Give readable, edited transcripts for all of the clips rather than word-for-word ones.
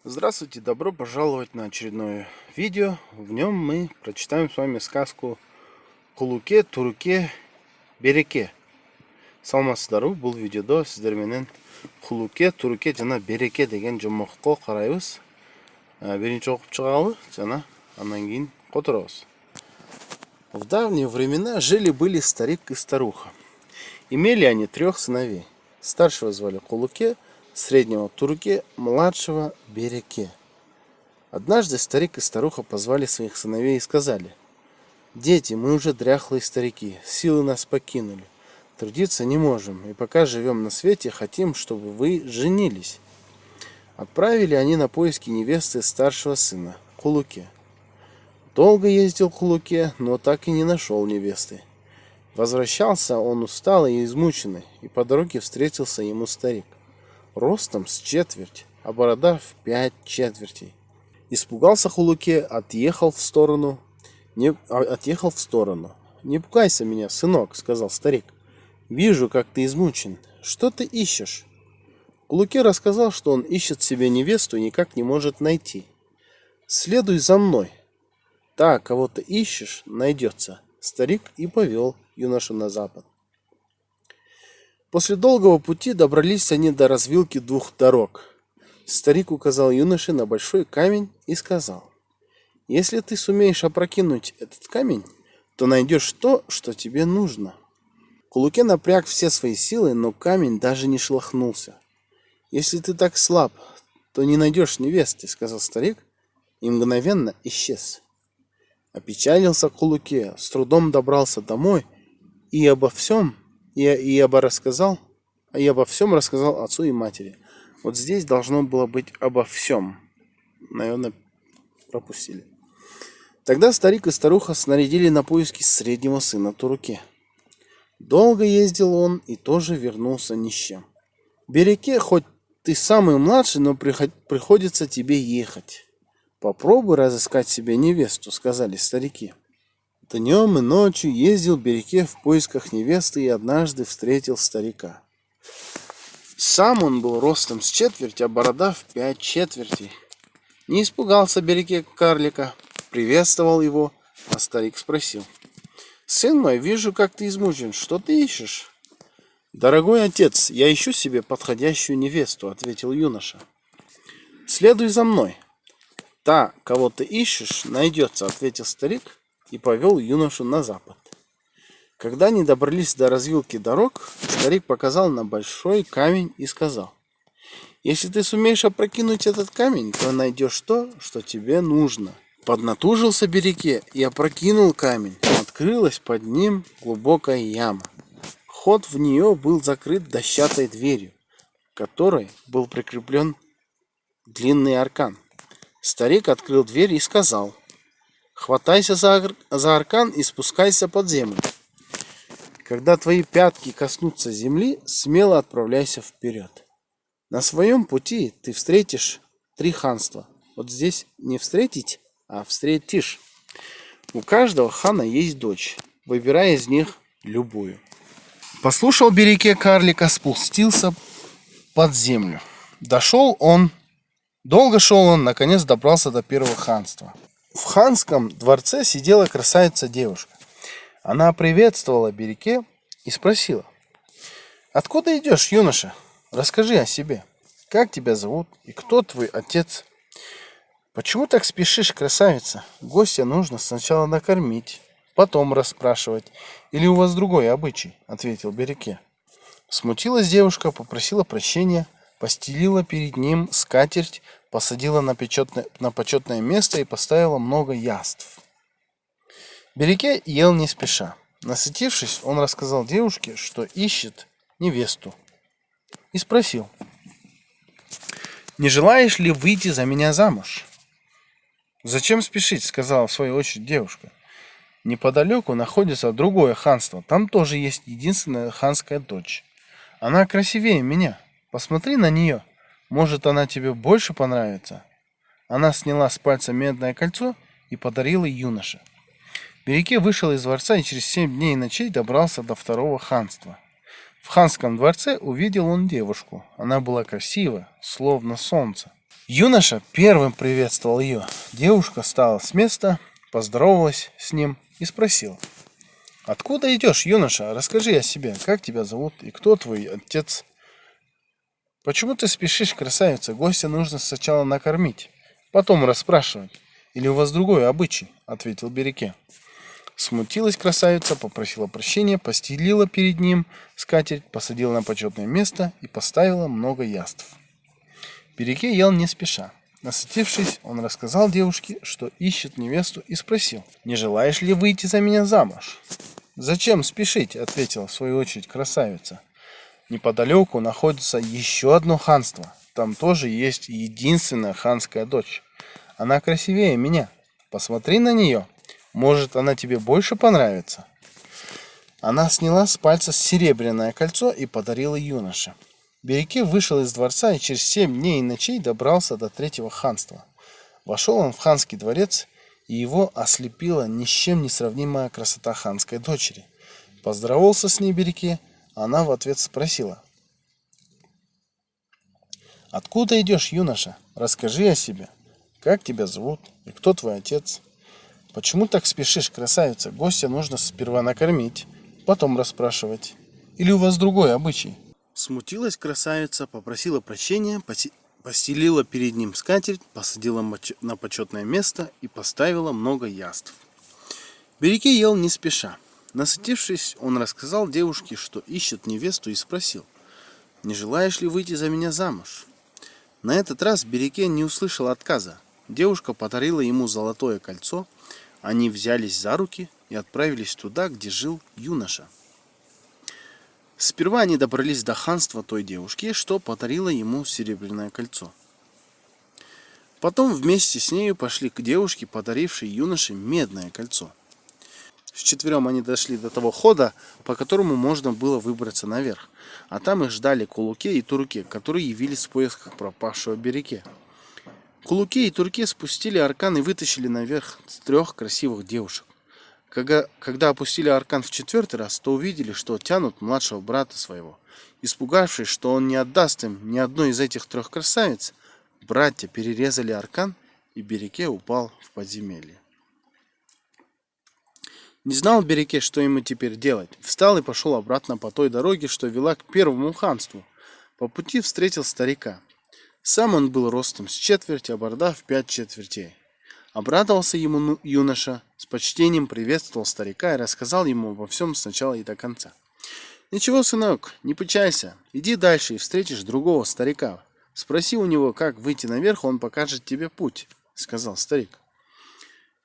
Здравствуйте, добро пожаловать на очередное видео. В нем мы прочитаем с вами сказку Кулуке, Туруке, Береке. Саламатсыздарбы, бұл видеода сіздерменен Кулуке, Туруке жана Береке деген жомокко карайбыз. Биринчи окуп чыгалы, жана андан кийин которобуз. В давние времена жили-были старик и старуха. Имели они 3 сыновей. Старшего звали Кулуке, среднего Туруке, младшего Береке. Однажды старик и старуха позвали своих сыновей и сказали: «Дети, мы уже дряхлые старики, силы нас покинули, трудиться не можем, и пока живем на свете, хотим, чтобы вы женились». Отправили они на поиски невесты старшего сына, Кулуке. Долго ездил Кулуке, но так и не нашел невесты. Возвращался он усталый и измученный, и по дороге встретился ему старик, ростом с четверть, а борода в 5 четвертей. Испугался Кулуке, отъехал в сторону. «Не пугайся меня, сынок», — сказал старик. «Вижу, как ты измучен. Что ты ищешь?» Кулуке рассказал, что он ищет себе невесту и никак не может найти. «Следуй за мной. Та, кого ты ищешь, найдется». Старик и повел юношу на запад. После долгого пути добрались они до развилки 2 дорог. Старик указал юноше на большой камень и сказал: «Если ты сумеешь опрокинуть этот камень, то найдешь то, что тебе нужно». Кулуке напряг все свои силы, но камень даже не шелохнулся. «Если ты так слаб, то не найдешь невесты», — сказал старик, и мгновенно исчез. Опечалился Кулуке, с трудом добрался домой и обо всем рассказал отцу и матери. Вот здесь должно было быть обо всем. Наверное, пропустили. Тогда старик и старуха снарядили на поиски среднего сына Туруке. Долго ездил он и тоже вернулся ни с чем. «Береке, хоть ты самый младший, но приходится тебе ехать. Попробуй разыскать себе невесту», — сказали старики. Днем и ночью ездил Береке в поисках невесты и однажды встретил старика. Сам он был ростом с четверть, а борода в 5 четвертей. Не испугался Береке карлика, приветствовал его, а старик спросил: «Сын мой, вижу, как ты измучен. Что ты ищешь?» «Дорогой отец, я ищу себе подходящую невесту», — ответил юноша. «Следуй за мной. Та, кого ты ищешь, найдется», — ответил старик и повел юношу на запад. Когда они добрались до развилки дорог, старик показал на большой камень и сказал: «Если ты сумеешь опрокинуть этот камень, то найдешь то, что тебе нужно». Поднатужился Береке и опрокинул камень. Открылась под ним глубокая яма. Ход в нее был закрыт дощатой дверью, к которой был прикреплен длинный аркан. Старик открыл дверь и сказал: «Хватайся за аркан и спускайся под землю. Когда твои пятки коснутся земли, смело отправляйся вперед. На своем пути ты встретишь 3 ханства. Вот здесь не встретить, а встретишь. У каждого хана есть дочь. Выбирай из них любую». Послушал Береке карлика, спустился под землю. Долго шел он, наконец добрался до первого ханства. В ханском дворце сидела красавица-девушка. Она приветствовала Береке и спросила: «Откуда идешь, юноша? Расскажи о себе. Как тебя зовут и кто твой отец?» «Почему так спешишь, красавица? Гостя нужно сначала накормить, потом расспрашивать. Или у вас другой обычай?» — ответил Береке. Смутилась девушка, попросила прощения, постелила перед ним скатерть, посадила на почетное место и поставила много яств. Береке ел не спеша. Насытившись, он рассказал девушке, что ищет невесту, и спросил: «Не желаешь ли выйти за меня замуж?» «Зачем спешить?» — сказала в свою очередь девушка. «Неподалеку находится другое ханство. Там тоже есть единственная ханская дочь. Она красивее меня. Посмотри на нее. Может, она тебе больше понравится». Она сняла с пальца медное кольцо и подарила юноше. Береке вышел из дворца и через 7 дней и ночей добрался до второго ханства. В ханском дворце увидел он девушку. Она была красива, словно солнце. Юноша первым приветствовал ее. Девушка встала с места, поздоровалась с ним и спросила: «Откуда идешь, юноша? Расскажи о себе. Как тебя зовут и кто твой отец?» «Почему ты спешишь, красавица? Гостя нужно сначала накормить, потом расспрашивать. Или у вас другой обычай?» — ответил Береке. Смутилась красавица, попросила прощения, постелила перед ним скатерть, посадила на почетное место и поставила много яств. Береке ел не спеша. Насытившись, он рассказал девушке, что ищет невесту, и спросил: «Не желаешь ли выйти за меня замуж?» «Зачем спешить?» — ответила в свою очередь красавица. «Неподалеку находится еще одно ханство. Там тоже есть единственная ханская дочь. Она красивее меня. Посмотри на нее. Может, она тебе больше понравится?» Она сняла с пальца серебряное кольцо и подарила юноше. Береке вышел из дворца и через 7 дней и ночей добрался до третьего ханства. Вошел он в ханский дворец, и его ослепила ни с чем не сравнимая красота ханской дочери. Поздоровался с ней Береке, а она в ответ спросила: «Откуда идешь, юноша? Расскажи о себе. Как тебя зовут и кто твой отец? Почему так спешишь, красавица? Гостя нужно сперва накормить, потом расспрашивать. Или у вас другой обычай?» Смутилась красавица, попросила прощения, постелила перед ним скатерть, посадила на почетное место и поставила много яств. Береке ел не спеша. Насытившись, он рассказал девушке, что ищет невесту, и спросил: «Не желаешь ли выйти за меня замуж?» На этот раз Береке не услышал отказа. Девушка подарила ему золотое кольцо, они взялись за руки и отправились туда, где жил юноша. Сперва они добрались до ханства той девушки, что подарила ему серебряное кольцо. Потом вместе с нею пошли к девушке, подарившей юноше медное кольцо. Вчетвером они дошли до того хода, по которому можно было выбраться наверх, а там их ждали Кулуке и Туруке, которые явились в поисках пропавшего Береке. Кулуке и Туруке спустили аркан и вытащили наверх 3 красивых девушек. Когда опустили аркан в 4-й раз, то увидели, что тянут младшего брата своего. Испугавшись, что он не отдаст им ни одной из этих 3 красавиц, братья перерезали аркан, и Береке упал в подземелье. Не знал Береке, что ему теперь делать. Встал и пошел обратно по той дороге, что вела к первому ханству. По пути встретил старика. Сам он был ростом с четверть, а борода в 5 четвертей. Обрадовался ему юноша, с почтением приветствовал старика и рассказал ему обо всем с начала и до конца. «Ничего, сынок, не печалься, иди дальше и встретишь другого старика. Спроси у него, как выйти наверх, он покажет тебе путь», — сказал старик.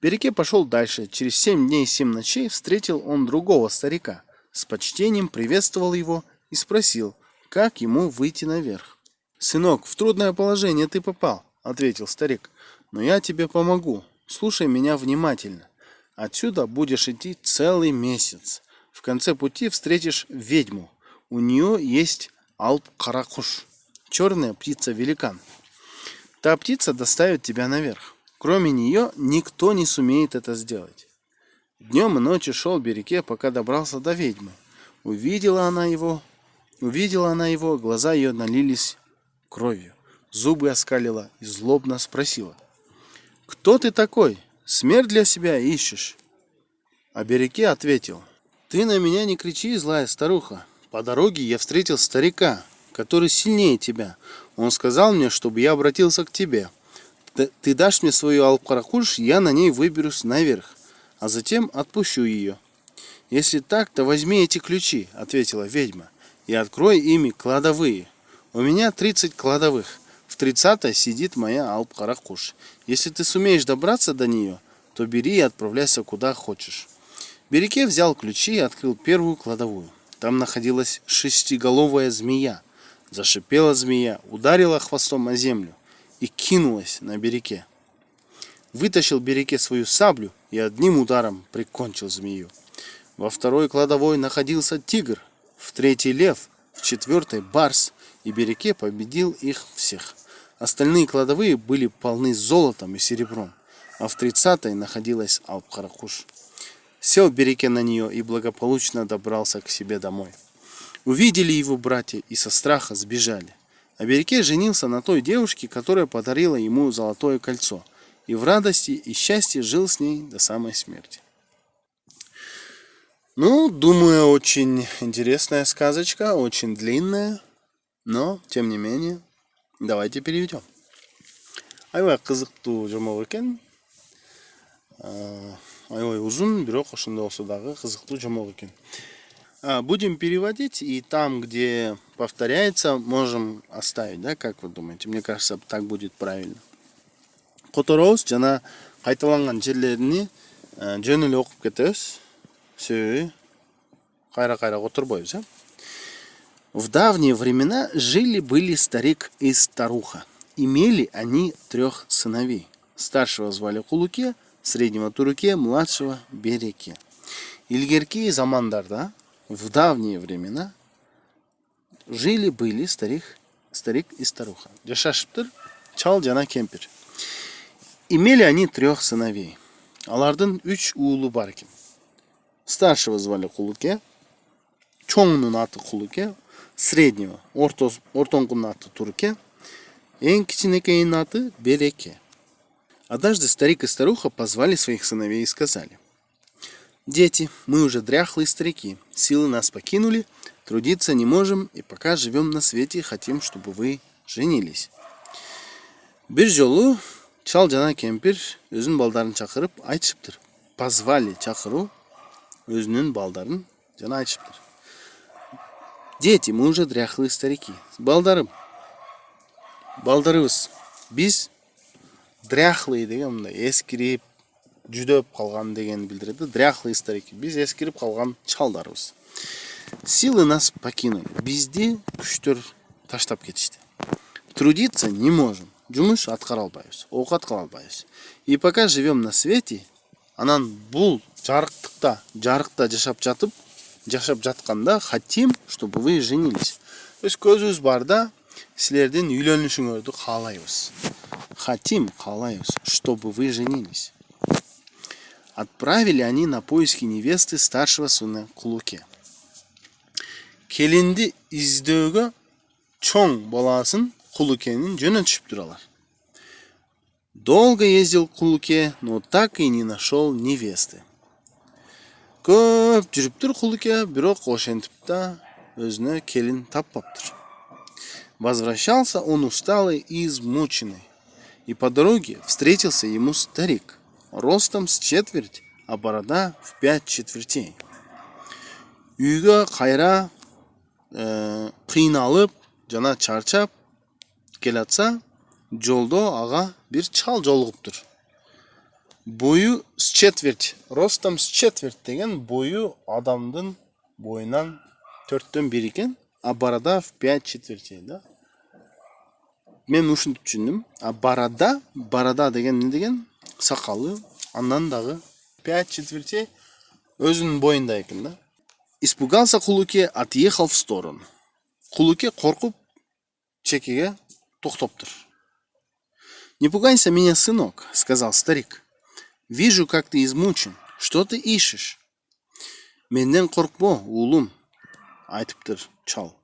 Береке пошел дальше. Через 7 дней и 7 ночей встретил он другого старика. С почтением приветствовал его и спросил, как ему выйти наверх. «Сынок, в трудное положение ты попал», — ответил старик. «Но я тебе помогу. Слушай меня внимательно. Отсюда будешь идти целый месяц. В конце пути встретишь ведьму. У нее есть Алп-Каракуш, черная птица-великан. Та птица доставит тебя наверх. Кроме нее никто не сумеет это сделать». Днем и ночью шел Береке, пока добрался до ведьмы. Увидела она его, глаза ее налились кровью. Зубы оскалила и злобно спросила: «Кто ты такой? Смерть для себя ищешь?» А Береке ответил: «Ты на меня не кричи, злая старуха. По дороге я встретил старика, который сильнее тебя. Он сказал мне, чтобы я обратился к тебе. Ты дашь мне свою Алп-Каракуш, я на ней выберусь наверх, а затем отпущу ее». «Если так, то возьми эти ключи», — ответила ведьма, «и открой ими кладовые. У меня 30 кладовых. В 30-й сидит моя Алп-Каракуш. Если ты сумеешь добраться до нее, то бери и отправляйся куда хочешь». Береке взял ключи и открыл первую кладовую. Там находилась 6-головая змея. Зашипела змея, ударила хвостом о землю и кинулась на Береке. Вытащил Береке свою саблю и одним ударом прикончил змею. Во второй кладовой находился тигр, в 3-й лев, в 4-й барс, и Береке победил их всех. Остальные кладовые были полны золотом и серебром, а в 30-й находилась Алп-Каракуш. Сел Береке на нее и благополучно добрался к себе домой. Увидели его братья и со страха сбежали. Абереке женился на той девушке, которая подарила ему золотое кольцо, и в радости и счастье жил с ней до самой смерти. Ну, думаю, очень интересная сказочка, очень длинная, но, тем не менее, давайте переведем. Аябай кызыктуу жомок экен. Аябай узун, бирок ошондой болсо дагы кызыктуу жомок экен. Будем переводить, и там, где повторяется, можем оставить, да, как вы думаете? Мне кажется, так будет правильно. Которобуз жана кайталанган жерлерини жөн эле окуп кетебиз. Себеби кайра-кайра отурбойбуз, а? В давние времена жили-были старик и старуха. Имели они 3 сыновей. Старшего звали Кулуке, среднего Туруке, младшего Береке. Илгерки замандарда, в давние времена, жили-были старик и старуха. Жашашыптыр чал жана кемпир. Имели они 3 сыновей. Алардын 3 уулу бар экен. Старшего звали Кулуке, чоңунун аты Кулуке, среднего, ортоңкунун аты Туруке, эң кичинекейинин аты Береке. Однажды старик и старуха позвали своих сыновей и сказали: «Дети, мы уже дряхлые старики, силы нас покинули, трудиться не можем, и пока живем на свете, хотим, чтобы вы женились». Бир жолу чал жана кемпир өзүнүн балдарын чакырып айтышыптыр. Позвали чакыруу өзүнүн балдарын жана айтышыптыр: «Дети, мы уже дряхлые старики. Балдарыбыз, биз дряхлые деген мындай эскирип, жүдөп калган деген билдирет. Дряхлые старики. Биз эскирип калган чалдарбыз. Силы нас покинули. Бизди күчтөр таштап кетишти. Трудиться не можем. Жумуш аткара албайбыз, оокат кыла албайбыз. И пока живем на свете, анан бул жарыктыкта жашап жатканда хотим, чтобы вы женились. То есть көзүбүз бар да, силердин үйлөнүшүңөрдү каалайбыз. Хотим, каалайбыз, чтобы вы женились. Отправили они на поиски невесты старшего сына Кулуке. Келинди издөөгө чоң баласын Кулукенин жөнөтүшүптүр алар. Долго ездил Кулуке, но так и не нашел невесты. Көп жүрүптүр Кулуке, бирок ошентип да өзүнө келин таппаптыр. Возвращался он усталый и измученный, и по дороге встретился ему старик, ростом с четверть, а борода в 5 четвертей. Үйгө кайра кыйналып жана чарчап келатса, жолдо ага бир чал жолугуптур. Бою с четверть, ростом с четверть деген бою адамдын боюнан 4төн 1 экен, а борода в 5 четвертей, да? Мен ушинтип түшүндүм. А борода деген не деген? Сакалы, андан дагы 5 четвертей өзүнүн боюнда экен, да? Испугался Кулуке, отъехал в сторону. Кулуке коркуп чекеге токтоптур. «Не пугайся меня, сынок», — сказал старик. «Вижу, как ты измучен. Что ты ищешь?» «Менден коркпо, уулум», — айтыптыр чал.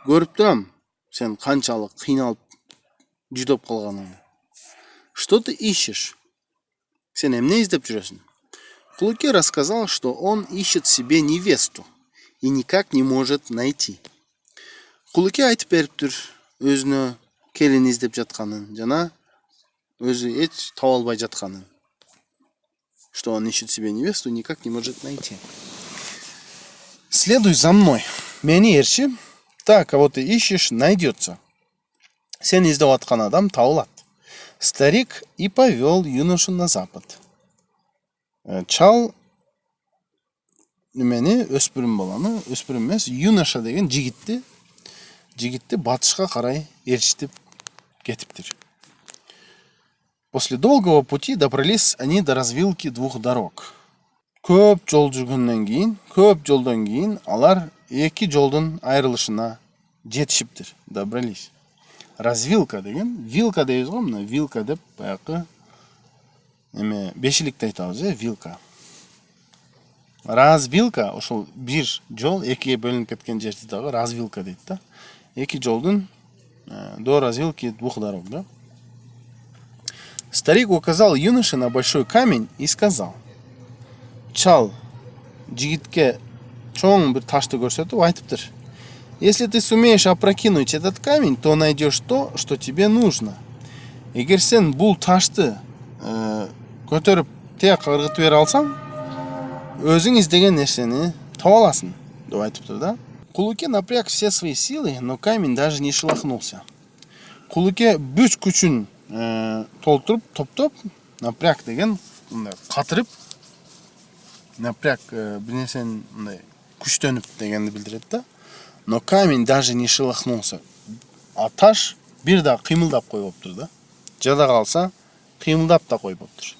«Көрүп турам, сен канчалык кыйналып жүдөп калганыңды. Что ты ищешь? Сен эмне издеп жүрөсүң?» Кулуке рассказал, что он ищет себе невесту и никак не может найти. Кулуке айтып бериптир өзүнө келин издеп жатканын жана өзү эч таба албай жатканын. Что он ищет себе невесту и никак не может найти. «Следуй за мной. Мени эрчи. Та, кого ты ищешь, найдется. Сен издеп аткан адам табылат». Старик и повел юношу на запад. Чал немени өспүрүм баланы, өспүрүм эмес, юноша деген жигитти батышка карай ээрчитип кетиптир. После долгого пути добрались они до развилки 2 дорог. Көп жолдон кийин алар 2 жолдун айрылышына жетишиптир. Добрались. Развилка деген, вилка дейбиз го, мына вилка деп баягы эме бешиликти айтабыз, вилка. Развилка ошол бир жол экиге бөлүнүп кеткен жерди дагы развилка дейт да. 2 жолдун до развилки двух дорог, да? Старик указал юноше на большой камень и сказал: Чал, жигитке чоң бір ташты көрсетіп айтыптыр: если ты сумеешь опрокинуть этот камень, то найдешь то, что тебе нужно. Егер сен бұл ташты көтеріп тек ырғытып бере алсаң, өзің іздеген нәрсені таба аласың, деп айтыптыр, да? Кулуке напряг все свои силы, но камень даже не шелохнулся. Кулуке бүч күчін толтырып, топ-топ, напряг деген қатырып, напряг бірнесен күштеніп дегенді білдіреді, да? Но камень даже не шелохнулся. А таш бір да қимылдап қойып тұр, да? Жада қалса, қимылдап та қойып тұр.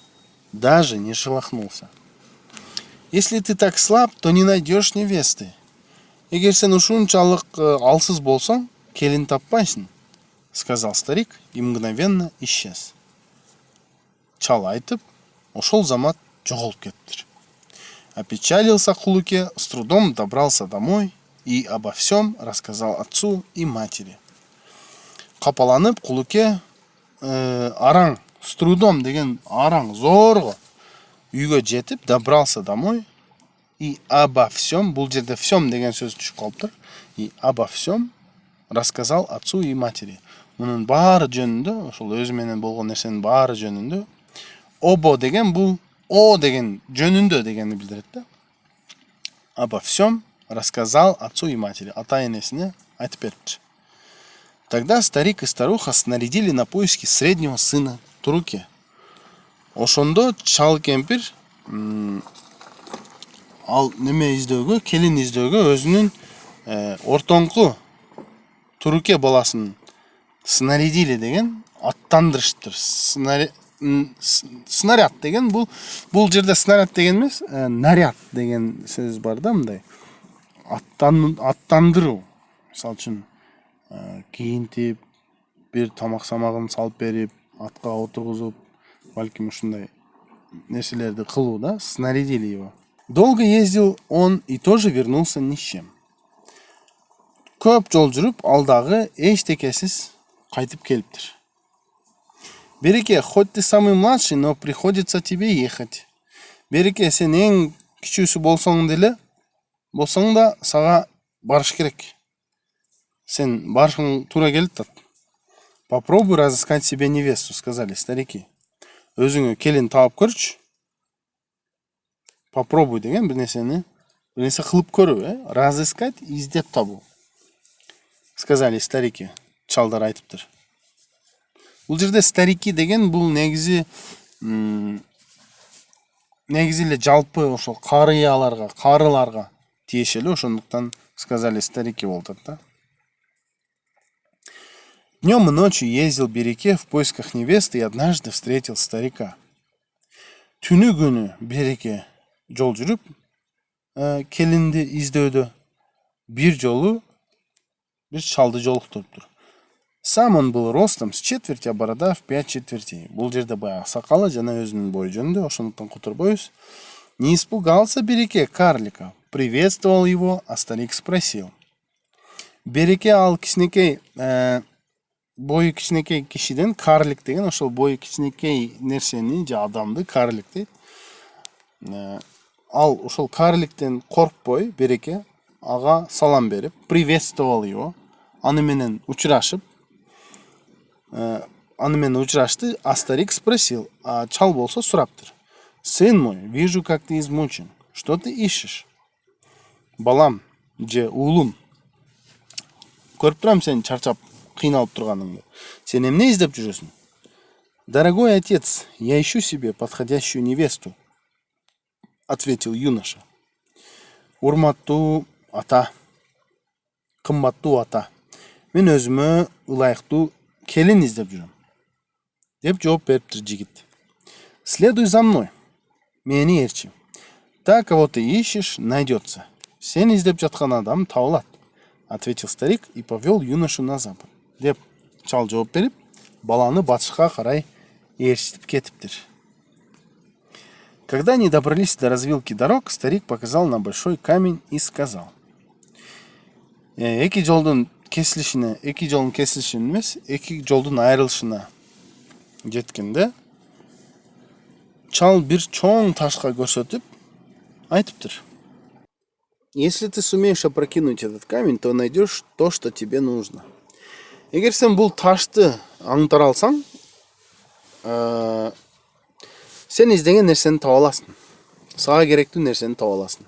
Даже не шелохнулся. Если ты так слаб, то не найдешь невесты. Егер сен ушунчалық алсыз болсаң, келін таппайсың, сказал старик и мгновенно исчез. Чал айтып, ошол замат жоғалып кетті. Опечалился Кулуке, с трудом добрался домой и обо всем рассказал отцу и матери. Қапаланып Кулуке араң, с трудом деген араң зорға үйге жетіп, добрался домой и обо всем, бұл жерде всем деген сөз түшіп қалыптыр, и обо всем рассказал отцу и матери. Мұның бары жөнінде, ошол өзіменен болған нәрсенің бары жөнінде, обо деген бұл о деген жөнінде дегенді білдіреді. Обо всем рассказал отцу и матери, ата енесіне айтып беріпті. Тогда старик и старуха снарядили на поиски среднего сына Туруке. Ошондо чал кемпир ал неме издөөгө, келин издөөгө өзүнүн ортоңку Туруке баласын снарядили деген аттандырыштыр. Снаряд деген бұл жерде снаряд деген емес, наряд деген сөз бар да, мындай. Аттандыру. Мисалы үчүн кийинтип, бир тамак-самагын салып берип, атка отургузуп, балким ушундай нерселерди кылуу, да, снарядили его. Долго ездил он и тоже вернулся ни с чем. Көп жол жүрүп, алдағы эчтекесиз кайтып келиптир. Береке, хоть ты самый младший, но приходится тебе ехать. Береке, сен эң кичүүсү болсоң да сага барыш керек. Сен барышың тура келип атат. Попробуй разыскать себе невесту, сказали старики. Өзүңө келин таап көрчү. Попробуй деген бир нерсе кылып көрүү, разыскать, издеп табуу. Сказали старики, чалдар айтыптыр. Бул жерде старики деген бул негизи эле жалпы ошол карыларга тиешелүү, ошондуктан сказали старики болуп атат, да. Днем и ночью ездил Береке в поисках невесты и однажды встретил старика. Түнү күнү Береке жол жүрүп, келинди издөдө бир жолу бир чалды жолуктуруптур. Сам он был ростом с четверть, а борода в 5 четвертей. Бул жерде баягы сакалы жана өзүнүн бою жөнүндө, ошондуктан кутурбойбуз. Не испугался Береке карлика, приветствовал его, а старик спросил. Береке ал кичинекей бою кичинекей кишиден карлик деген, ошол бою кичинекей нерсени же адамды карлик дейт. Ал ошол карликтен коркпой Береке ага салам берип, приветствовал его, аны менен учурашты, а старик спросил, а чал болсо сураптыр. Сын мой, вижу, как ты измучен. Что ты ищешь? Балам, же уулум, көрүп турам сен чарчап, кыйналып турганыңды. Сен эмне издеп жүрөсүң? Дорогой отец, я ищу себе подходящую невесту, ответил юноша. Урматтуу ата, кымбаттуу ата, мен өзүмө ылайыктуу келин издеп жүрөм, деп жооп бериптир жигит. Следуй за мной, мени ээрчи. Та, кого ты ищешь, найдется. Сен издеп жаткан адам табылат, ответил старик и повел юношу на запад. Деп чал жооп берип, баланы батышка карай ээрчитип кетиптир. Когда они добрались до развилки дорог, старик показал на большой камень и сказал. Эки жолдун кесилишине, эки жолдун кесилишине эмес, эки жолдун айрылышына жеткенде чал бир чоң ташка көрсөтүп айтыптыр: если ты сумеешь опрокинуть этот камень, то найдешь то, что тебе нужно. Эгер сен бул ташты аңтара алсаң, сен издеген нерсени таба аласың. Сага керектүү нерсени таба аласың.